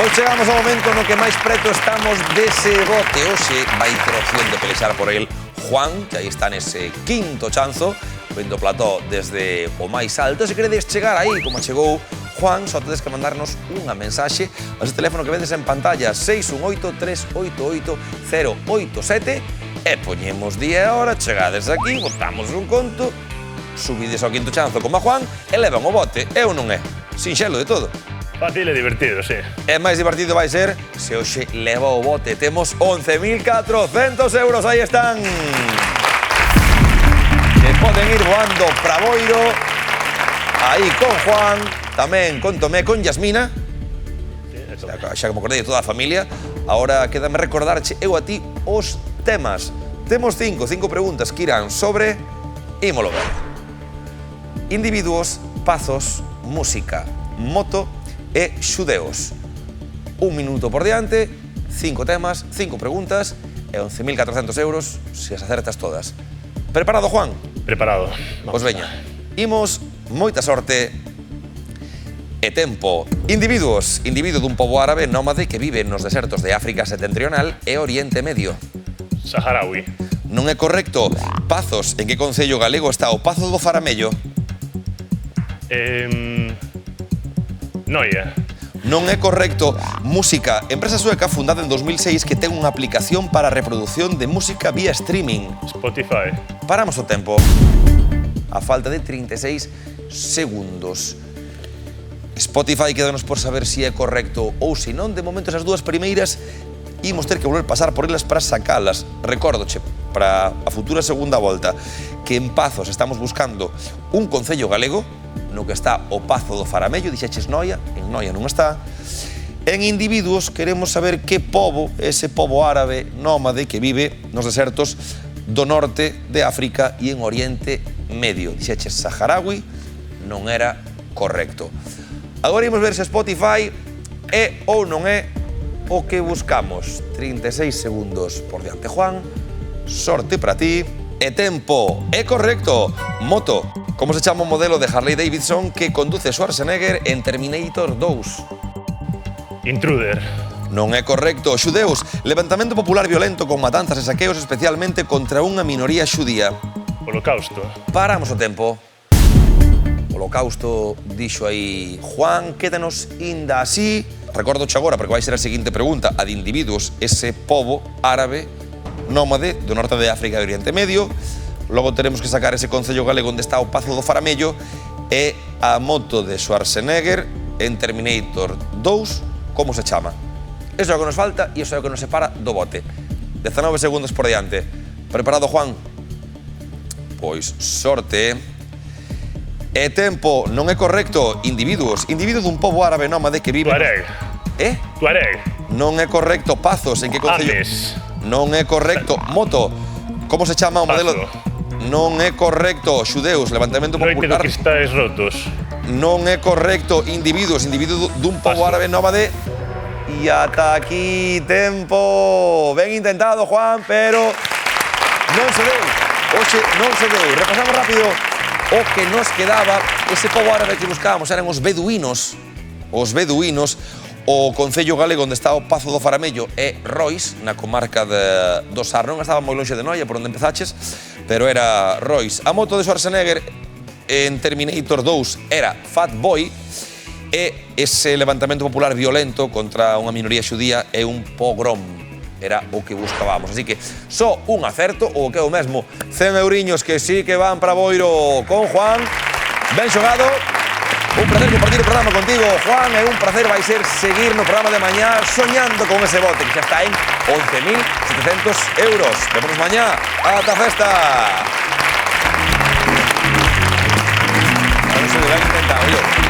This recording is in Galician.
Hoy chegamos ao momento no que máis preto estamos dese bote. Hoxe vai ter opción de pelexar por el Juan, que aí está nese quinto chanzo, vendo o plató desde o máis alto. Se queredes chegar aí, como chegou Juan, só tedes que mandarnos unha mensaxe a ese teléfono que vedes en pantalla, 618-388-087, e poñemos día e hora, chegades aquí, botamos un conto, subides ao quinto chanzo como a Juan e levan o bote, é ou non é? Sinxelo de todo. Fácil e divertido, sí. E máis divertido vai ser se hoxe leva o bote. Temos 11.400 euros, aí están. Que poden ir voando pra Boiro, aí con Juan, tamén con Tomé, con Yasmina. Xa que me acordei de toda a familia. Ahora quédame recordarche eu a ti os temas. Temos cinco preguntas que irán sobre ímolo ver. Individuos, pazos, música, moto e xudeos. Un minuto por diante, 5 temas, 5 preguntas e 11.400 euros se as acertas todas. Preparado, Juan? Preparado. Pois veña, imos, moita sorte e tempo. Individuos, individuo dun pobo árabe nómade que vive nos desertos de África Setentrional e Oriente Medio. Saharaui. Non é correcto. Pazos, en que concello galego está o Pazo do Faramello? Noia. Non é correcto. Música, empresa sueca fundada en 2006 que ten unha aplicación para a reproducción de música vía streaming. Spotify. Paramos o tempo. A falta de 36 segundos. Spotify quédanos por saber se é correcto ou se non. De momento, esas dúas primeiras imos ter que volver pasar por elas para sacalas. Recórdoche, para a futura segunda volta, que en Pazos estamos buscando un concello galego no que está o Pazo do Faramello, dixeches Noia, en Noia non está. En individuos queremos saber que pobo, ese pobo árabe nómade que vive nos desertos do norte de África e en Oriente Medio. Dixeches Saharaui, non era correcto. Agora imos ver se Spotify é ou non é o que buscamos. 36 segundos por diante, Juan. Sorte para ti. E tempo. É correcto. Moto. Como se chama o modelo de Harley Davidson que conduce Schwarzenegger en Terminator 2? Intruder. Non é correcto. Xudeus. Levantamento popular violento con matanzas e saqueos especialmente contra unha minoría xudía. Holocausto. Paramos o tempo. Holocausto, dixo aí Juan, quédanos inda así. Recórdoche agora, porque vai ser a seguinte pregunta, a de individuos, ese pobo árabe nómade do norte de África e Oriente Medio. Logo teremos que sacar ese concello galego onde está o Pazo do Faramello e a moto de Schwarzenegger en Terminator 2, como se chama? Eso é o que nos falta e eso é o que nos separa do bote. 19 segundos por diante. Preparado, Juan? Pois sorte. E tempo, non é correcto. Individuos, individuo dun pobo árabe nómade que vive... Tuareg. Tuareg. Non é correcto. Pazos, en que concello? Andes. Non é correcto. Moto, como se chama o modelo? Non é correcto. Xudeus, levantamento Noite de popular. cristais rotos. Non é correcto. Individuos, individuo dun pobo árabe nómade. E ata aquí tempo. Ben intentado, Juan, pero non se deu. Oxe, non se deu. Repasamos rápido o que nos quedaba. Ese pobo árabe que buscábamos eran os beduínos. Os beduínos. O concello galego onde está o Pazo do Faramello é Rois, na comarca do Sar. Non estaba moi lonxe de Noia, por onde empezaches, pero era Rois. A moto de Schwarzenegger en Terminator 2 era Fat Boy, e ese levantamento popular violento contra unha minoría xudía é un pogrom. Era o que buscábamos. Así que só un acerto, ou que é o mesmo, 100 euriños que sí que van para Boiro con Juan. Ben xogado. Un placer compartir o programa contigo, Juan, e un placer vai ser seguir no programa de mañá soñando con ese bote que xa está en 11.700 euros. Vemos mañá. Ata festa! Non se me va a intentar, oye.